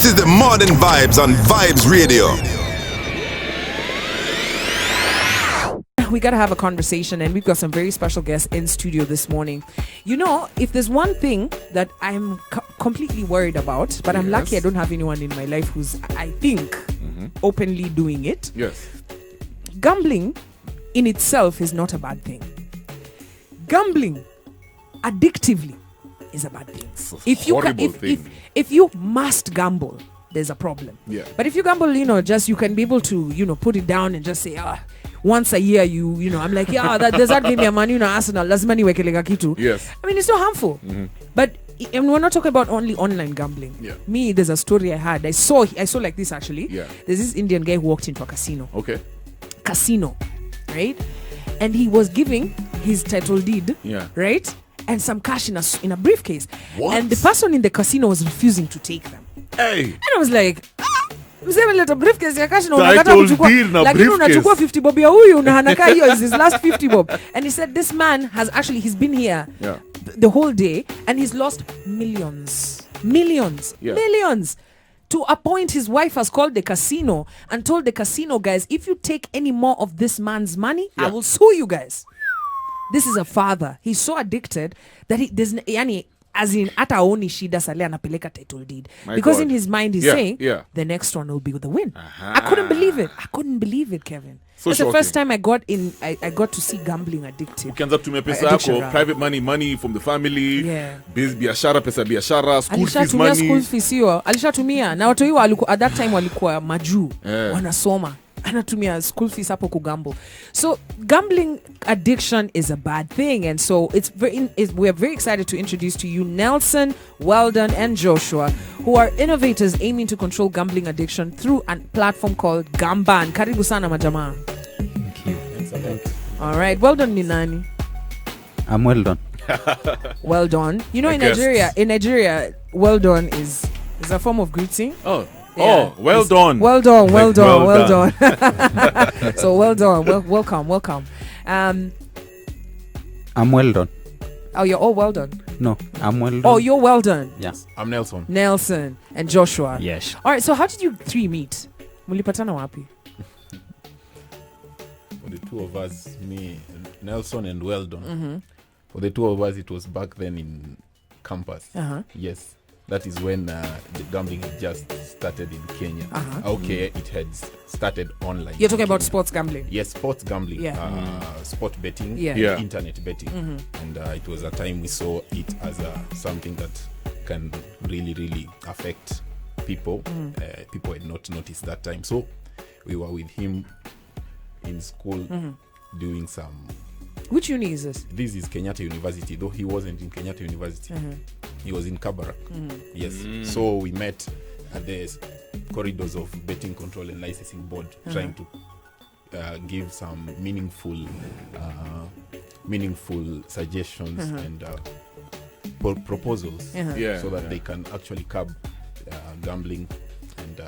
is the Modern Vibes on Vibes Radio. We got to have a conversation, and we've got some very special guests in studio this morning. You know, if there's one thing that I'm completely worried about, but I'm lucky I don't have anyone in my life who's, I think, openly doing it. Yes. Gambling in itself is not a bad thing. Gambling addictively is a bad thing. If you must gamble, there's a problem. Yeah. But if you gamble, just you can be able to, put it down and just say, once a year, I'm like, does that give me a Man Arsenal? That's money wekelega kitu. Yes. I mean, it's not harmful. But and we're not talking about only online gambling. Yeah. Me, there's a story I had. I saw like this actually. Yeah. There's this Indian guy who walked into a casino. Okay. Casino, right? And he was giving his title deed, right? And some cash in a briefcase. What? And the person in the casino was refusing to take them. Hey. And I was like, mseme leta briefcase ya cash na Title unakata kuchukua, deed na lakini briefcase. unachukua 50 bob ya huyu na hanaka hiyo is his last 50 bob. And he said this man he's been here the whole day and he's lost millions. To a point, his wife has called the casino and told the casino guys, if you take any more of this man's money, I will sue you guys. This is a father. He's so addicted that as in ata oni shida sale anapeleka title deed. Because in his mind he's saying the next one will be the win. I couldn't believe it, Kevin. So it's the first time I got to see gambling addictive. Ukianza kutumia pesa yako, private money from the family, biashara, school fees money. School fees hiyo, alishatumia. Na watu hiyo at that time walikuwa majuu, wanasoma. Anatumia school fees hapo kugamble. So gambling addiction is a bad thing, and so we are very excited to introduce to you Nelson, Weldon, and Joshua, who are innovators aiming to control gambling addiction through a platform called Gamban. Karibu sana majamaa. Thank you. All right, Weldon ni nani? I'm Weldon. Weldon. You know, in Nigeria, Weldon is a form of greeting. Oh, well done. Well done. So well done. Welcome. I'm well done. Oh, you're all well done. No, I'm well done. Oh, you're well done. Yes. I'm Nelson. And Joshua. Yes. All right, so how did you three meet? Mulipatana wapi? For the two of us, me, Nelson and Weldon. For the two of us, it was back then in campus. Yes. That is when the gambling had just started in Kenya. Okay, it had started online. You're talking about sports gambling? Yes, sports gambling. Sport betting, internet betting. And it was a time we saw it as something that can really, really affect people. People had not noticed that time. So we were with him in school doing some... Which uni is this? This is Kenyatta University, though he wasn't in Kenyatta University. He was in Kabarak. Yes. So we met at the corridors of Betting Control and Licensing Board, trying to give some meaningful suggestions and proposals so that they can actually curb gambling and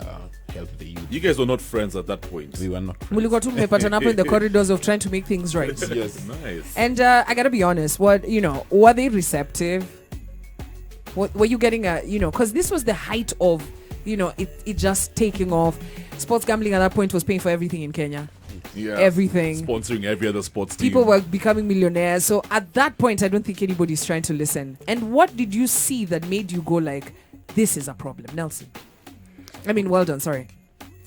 help the youth. You guys were not friends at that point. We were not friends. Mulikuwa tu mmepatana hapo in the corridors of trying to make things right. Yes. Nice. And I gotta be honest, were they receptive? Were you getting because this was the height of, it just taking off. Sports gambling at that point was paying for everything in Kenya. Yeah. Everything. Sponsoring every other sports team. People were becoming millionaires. So at that point, I don't think anybody's trying to listen. And what did you see that made you go like, this is a problem? Nelson. Well done, sorry.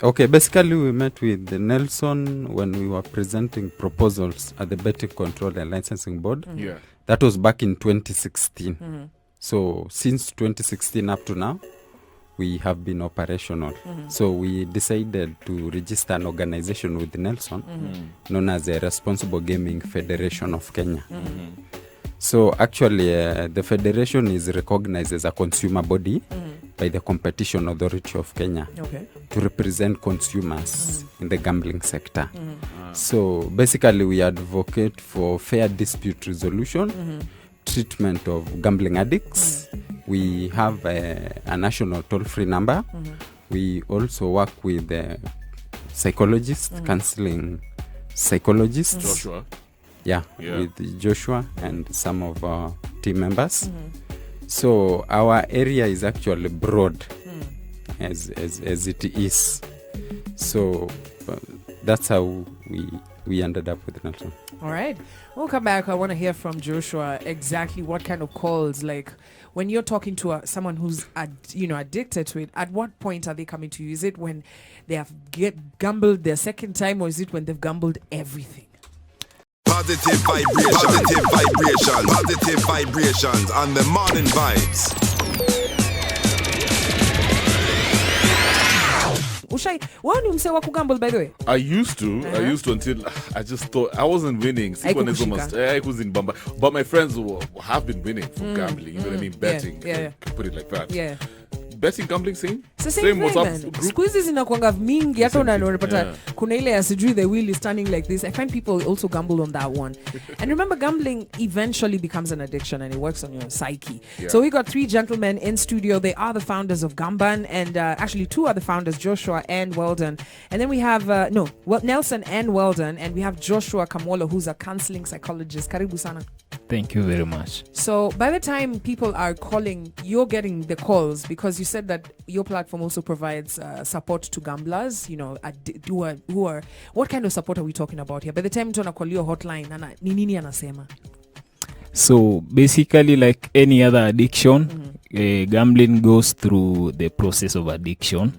Okay, basically we met with Nelson when we were presenting proposals at the Betting Control and Licensing Board. Yeah. That was back in 2016. So since 2016 up to now, we have been operational. So we decided to register an organization with Nelson known as the Responsible Gaming Federation of Kenya. So actually the federation is recognized as a consumer body by the Competition Authority of Kenya to represent consumers in the gambling sector. So basically we advocate for fair dispute resolution, treatment of gambling addicts. We have a national toll-free number. We also work with psychologists, counseling psychologists. Joshua. Yeah, with Joshua and some of our team members. So our area is actually broad. as it is. So that's how we ended up with Nelson. All right. We'll come back. I want to hear from Joshua exactly what kind of calls, like when you're talking to someone who's addicted to it, at what point are they coming to you? Is it when they have gambled their second time, or is it when they've gambled everything? Positive vibrations on the morning vibes. Why you say waku gamble, by the way? I used to until I just thought I wasn't winning. I was in Bamba, but my friends have been winning from gambling. You know what I mean? Betting. Yeah. Put it like that. Yeah. Betting, gambling, same. It's the same thing, man. Squeezes inakuanga mingi hata unapata kuna ile asijui the wheel is turning like this. I find people also gamble on that one. And remember, gambling eventually becomes an addiction and it works on your psyche. Yeah. So we got 3 gentlemen in studio. They are the founders of Gamban, and actually 2 are the founders, Joshua and Weldon. And then we have Nelson and Weldon, and we have Joshua Kamola, who's a counseling psychologist. Karibu sana. Thank you very much. So by the time people are calling, you're getting the calls because you said that your platform also provides support to gamblers, who are what kind of support are we talking about here? By the time you call your hotline, ni nini anasema? So basically, like any other addiction, gambling goes through the process of addiction,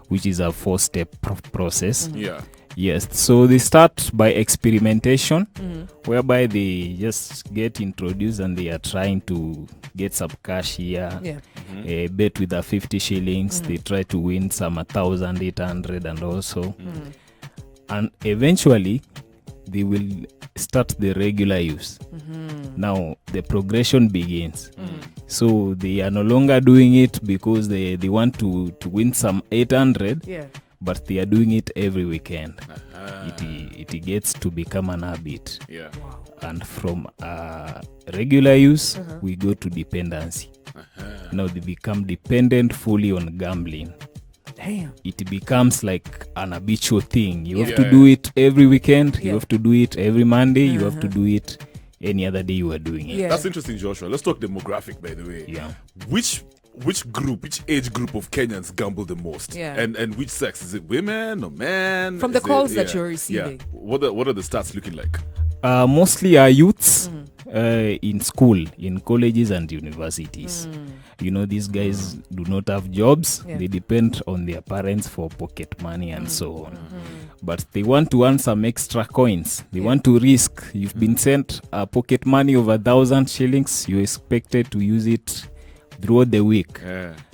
which is a 4-step process. Yeah. Yes, so they start by experimentation, whereby they just get introduced and they are trying to get some cash here, bet with a 50 shillings, they try to win some 1,800 and also. And eventually, they will start the regular use. Now, the progression begins. So they are no longer doing it because they want to win some 800. But they are doing it every weekend. It gets to become an habit. Yeah. Wow. And from regular use, we go to dependency. Now they become dependent fully on gambling. Damn. It becomes like an habitual thing. You have to do it every weekend. You have to do it every Monday. You have to do it any other day you are doing it. Yeah. That's interesting, Joshua. Let's talk demographic, by the way. Yeah. Which age group of Kenyans gamble the most? Yeah. And which sex? Is it women or men? From the calls that you're receiving. Yeah. What are the stats looking like? Mostly are youths in school, in colleges and universities. These guys do not have jobs. They depend on their parents for pocket money and so on. But they want to earn some extra coins. They want to risk. You've been sent a pocket money of 1,000 shillings. You're expected to use it throughout the week.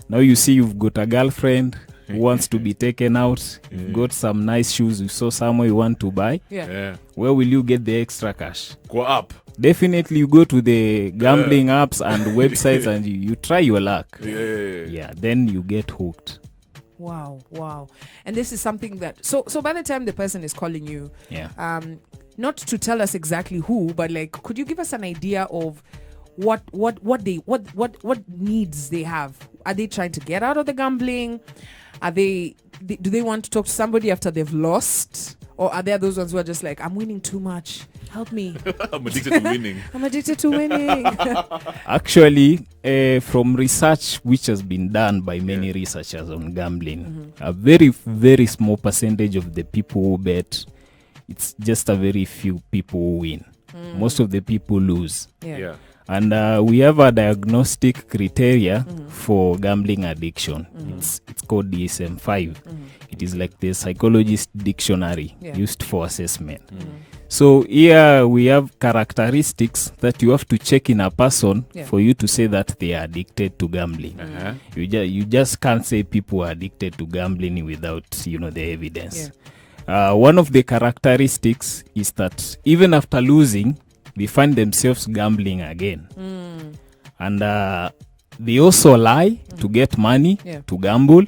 Now you see you've got a girlfriend who wants to be taken out. You've got some nice shoes you saw somewhere you want to buy. Where will you get the extra cash? Go up. Definitely you go to the gambling apps and websites and you try your luck. Then you get hooked. Wow. And this is something that so by the time the person is calling you, not to tell us exactly who, but like, could you give us an idea of what needs they have? Are they trying to get out of the gambling? Do they want to talk to somebody after they've lost? Or are there those ones who are just like, I'm winning too much, help me? I'm addicted to winning. I'm addicted to winning. Actually, from research which has been done by many researchers on gambling, a very, very small percentage of the people who bet, it's just a very few people who win. Most of the people lose. And we have a diagnostic criteria for gambling addiction. It's called DSM-5. It is like the psychologist dictionary used for assessment. So here we have characteristics that you have to check in a person for you to say that they are addicted to gambling. You just can't say people are addicted to gambling without the evidence. One of the characteristics is that even after losing, they find themselves gambling again. And they also lie to get money, to gamble.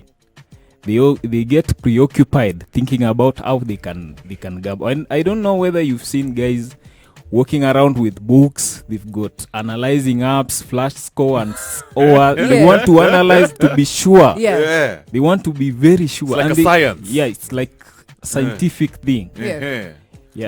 They get preoccupied thinking about how they can gamble. And I don't know whether you've seen guys walking around with books. They've got analyzing apps, flash score, and they want to analyze to be sure. They want to be very sure. It's like science. Yeah, it's like a scientific thing.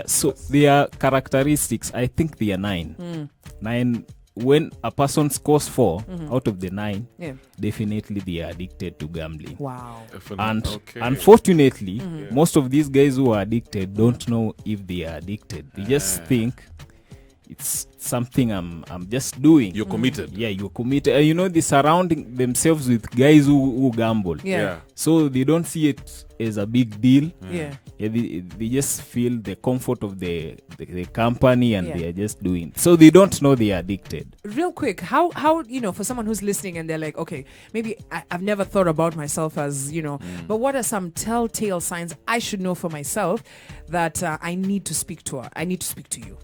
So their characteristics, I think they are 9. 9 when a person scores 4 out of the 9, Yeah. definitely they are addicted to gambling. Wow. And Okay. unfortunately, most of these guys who are addicted don't know if they are addicted. They just think it's something I'm just doing. You're committed. Yeah, you're committed. And they surrounding themselves with guys who gamble. Yeah. So they don't see it as a big deal. Yeah. Yeah, they just feel the comfort of the company, and Yeah. they are just doing. So they don't know they are addicted. Real quick, how for someone who's listening and they're like, okay, maybe I've never thought about myself as, but what are some telltale signs I should know for myself that I need to speak to her? I need to speak to you,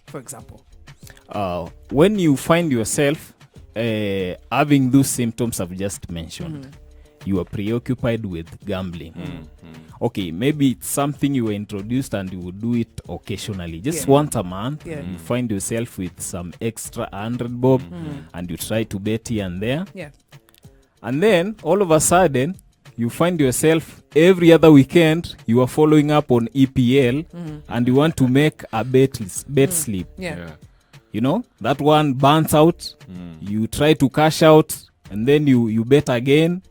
for example. When you find yourself having those symptoms I've just mentioned, you are preoccupied with gambling. Okay, maybe it's something you were introduced and you would do it occasionally, just once a month. Yeah. You find yourself with some extra 100 bob, and you try to bet here and there. Yeah. And then all of a sudden, you find yourself every other weekend you are following up on EPL, and you want to make a bet slip. Yeah. That one burns out. You try to cash out, and then you bet again.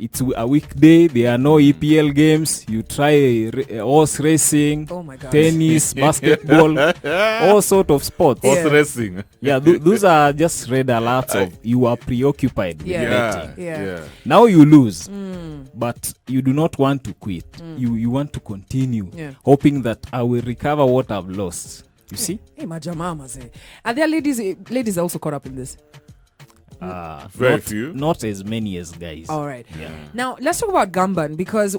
It's a weekday, there are no EPL games. You try horse racing, Oh my God. tennis, basketball, all sort of sports. Yeah. Horse racing. Yeah, those are just red alerts of you are preoccupied with Yeah. betting. Yeah. Now you lose, but you do not want to quit. You want to continue, Yeah. hoping that I will recover what I've lost. You see? Hey, majama maze. Are there ladies also caught up in this? Very few. Not as many as guys. All right. Yeah. Now let's talk about Gamban, because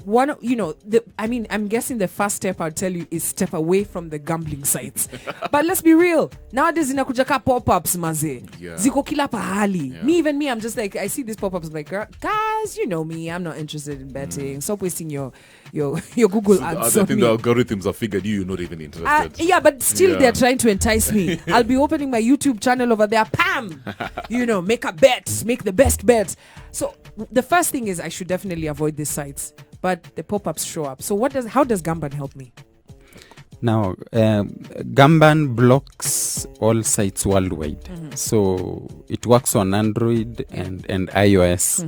I'm guessing the first step I'll tell you is step away from the gambling sites. But let's be real. Nowadays inakuja ka pop-ups maze. Yeah. Ziko kila pahali. Yeah. I'm just like, I see these pop-ups like, guys, you know me, I'm not interested in betting. Stop wasting your Google So ads I on think me. the algorithms have figured you're not even interested. Yeah, but still Yeah. they're trying to entice me. I'll be opening my YouTube channel over there. Pam! Make a bet. Make the best bet. So the first thing is I should definitely avoid these sites. But the pop-ups show up. So how does Gamban help me? Now, Gamban blocks all sites worldwide. So it works on Android and iOS.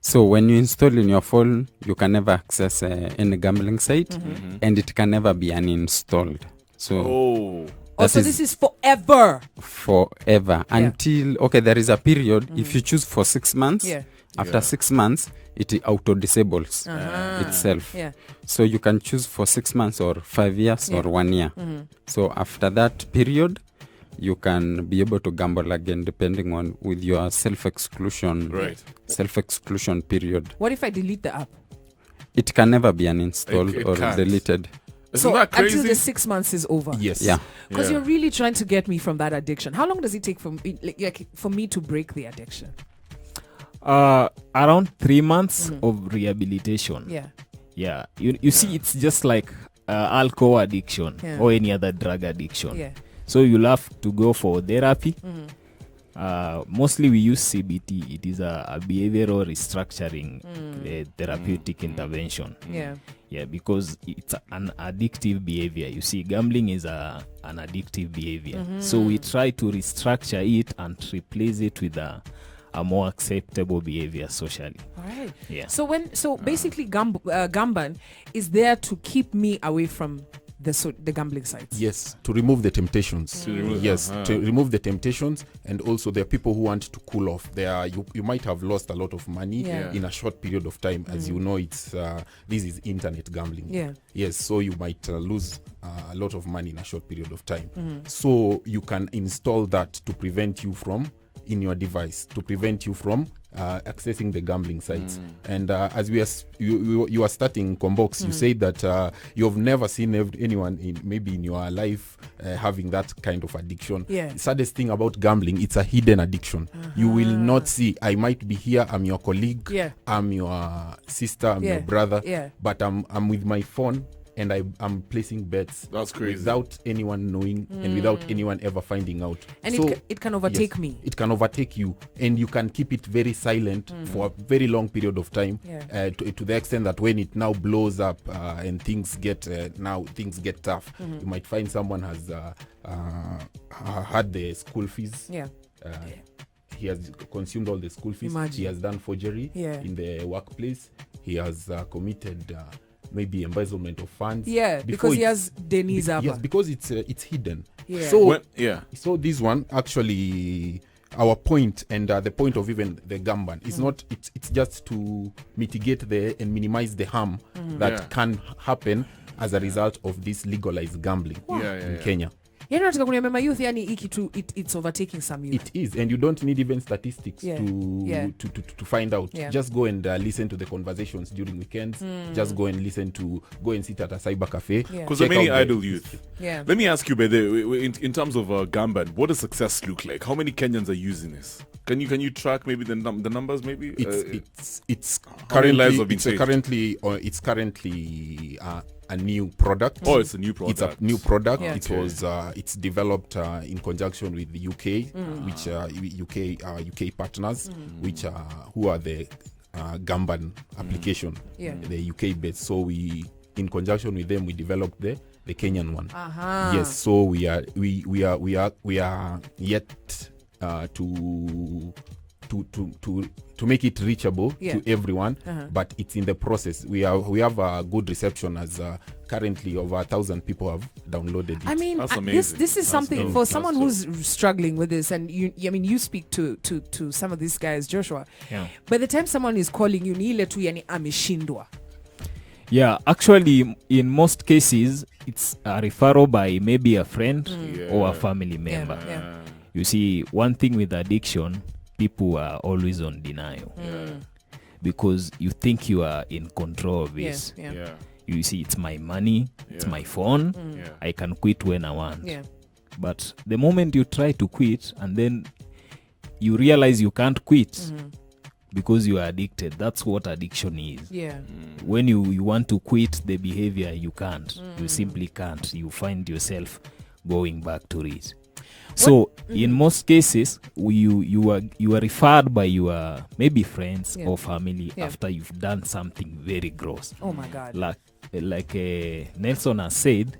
So when you install in your phone, you can never access any gambling site, and it can never be uninstalled. So So this is forever. forever until there is a period. If you choose for 6 months, Yeah. after 6 months it auto disables itself. Yeah. So you can choose for 6 months or 5 years or 1 year. So after that period, you can be able to gamble again depending on with your self-exclusion period. What if I delete the app? It can never be uninstalled It or can't. deleted. Isn't that crazy? Until the 6 months is over. Yes. Yeah. Because Yeah. you're really trying to get me from that addiction. How long does it take for me to break the addiction? Around 3 months of rehabilitation. Yeah. Yeah, you see, it's just like alcohol addiction or any other drug addiction. Yeah. So you'll have to go for therapy. Mostly we use CBT. It is a behavioral restructuring therapeutic intervention. Yeah. Yeah, because it's an addictive behavior. You see, gambling is an addictive behavior. So we try to restructure it and replace it with a more acceptable behavior socially. All right. Yeah. So basically Gamban is there to keep me away from the gambling sites. Yes, to remove the temptations. To remove the temptations, and also there are people who want to cool off. You might have lost a lot of money in a short period of time. As you know, it's this is internet gambling. Yeah. Yes, so you might lose a lot of money in a short period of time. So you can install that to prevent you from in your device, to prevent you from accessing the gambling sites. And as you are starting Combox, you say that you have never seen anyone in your life having that kind of addiction. Yeah. Saddest thing about gambling, it's a hidden addiction. You will not see. I might be here, I'm your colleague, Yeah. I'm your sister, I'm Yeah. your brother, Yeah. but I'm with my phone and I'm placing bets. That's crazy. Without anyone knowing and without anyone ever finding out. And so, it can overtake me. It can overtake you, and you can keep it very silent for a very long period of time, to the extent that when it now blows up and things get tough, you might find someone has had the school fees. He has consumed all the school fees. Imagine. He has done forgery in the workplace. He has committed maybe embezzlement of funds. Because he has Denise up. Yes, because it's hidden. So this one actually, our point and the point of even the Gamban is not. It's just to mitigate and minimize the harm that can happen as a result of this legalized gambling in Kenya. Nataka kuniambia youth yani it's overtaking some youth. It is, and you don't need even statistics to find out. Just go and listen to the conversations during weekends. Just go and sit at a cyber cafe. Because there are many idle youth. Let me ask you, in terms of Gamban, what does success look like? How many Kenyans are using this? Can you track maybe the numbers? Maybe it's currently a new product. Oh, it's a new product. It's a new product. It's developed in conjunction with the UK, which UK partners, which who are the Gamban application, the UK based. So we, in conjunction with them, we developed the Kenyan one. Yes. So we are yet to make it reachable to everyone, but it's in the process. We have a good reception, as currently over 1,000 people have downloaded it. I mean, that's amazing. This is something for someone who's struggling with this, and you speak to some of these guys, Joshua. By the time someone is calling you, ni ile tu yani ameshindwa. Yeah, actually, in most cases, it's a referral by maybe a friend or a family member. You see, one thing with addiction, people are always on denial because you think you are in control of this. You see, it's my money, it's my phone, I can quit when I want. But the moment you try to quit and then you realize you can't quit because you are addicted, that's what addiction is. When you want to quit the behavior, you can't. You simply can't. You find yourself going back to it. So in most cases, you are referred by your maybe friends or family after you've done something very gross. Oh my God! Like Nelson has said,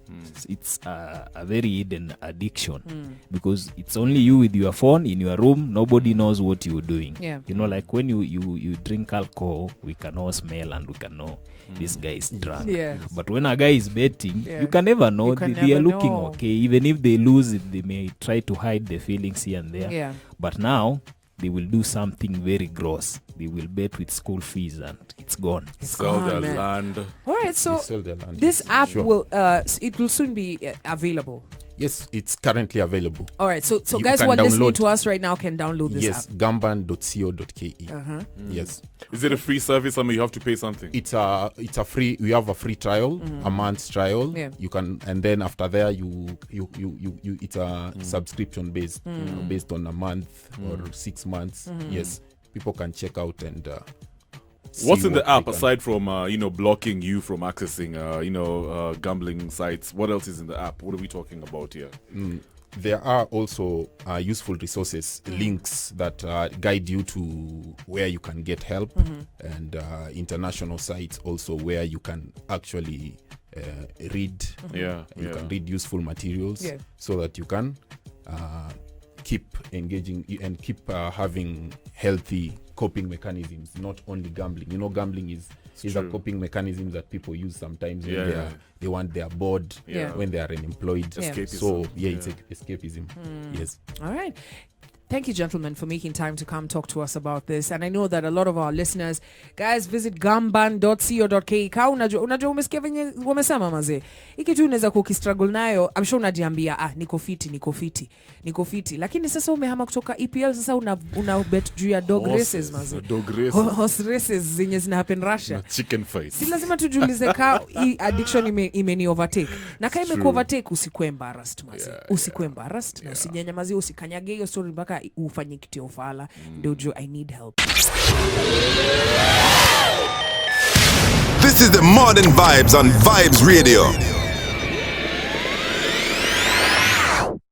it's a very hidden addiction because it's only you with your phone in your room. Nobody knows what you're doing. You know, like when you drink alcohol, we can all smell and we can know this guy is drunk. But when a guy is betting, you can never know. They are looking okay. Even if they lose it, they may try to hide the feelings here and there. But now they will do something very gross. They will bet with school fees and it's gone. Sell their land. All right, so this app will soon be available. Yes, it's currently available. All right, so guys who are listening to us right now can download this app. Yes, gamban.co.ke. Yes. Is it a free service? I mean, you have to pay something. It's a free. We have a free trial, a month's trial. You can, and then after there, you it's a subscription based, based on a month or 6 months. Yes, people can check out and. What's in the app aside from blocking you from accessing gambling sites? What else is in the app? What are we talking about here? There are also useful resources, links that guide you to where you can get help, and international sites also where you can actually read. You can read useful materials so that you can keep engaging and keep having healthy coping mechanisms, not only gambling. You know, gambling is a coping mechanism that people use sometimes when they want, they are bored, when they are unemployed. So it's escapism. Yes. All right. Thank you, gentlemen, for making time to come talk to us about this. And I know that a lot of our listeners, guys, visit gamban.co.ke. Ka unajua umesikia venye wamesema mazee. Hiki tu unaweza kukistruggle nayo. I'm sure unajiambia, niko fiti. Lakini sasa umehama kutoka EPL, sasa una bet juu ya dog races mazee. Horse races zenye zina happen Russia. Na chicken fights. Si lazima tujiulize ka hii addiction imeni overtake. Na ka imeku overtake, usikuwe embarrassed mazee. Usikuwe embarrassed na usinyanyamazie, usikanyage hiyo story mpaka ufanye kitu ya ufala. Ndio I need help. This is the Modern Vibes on Vibes Radio.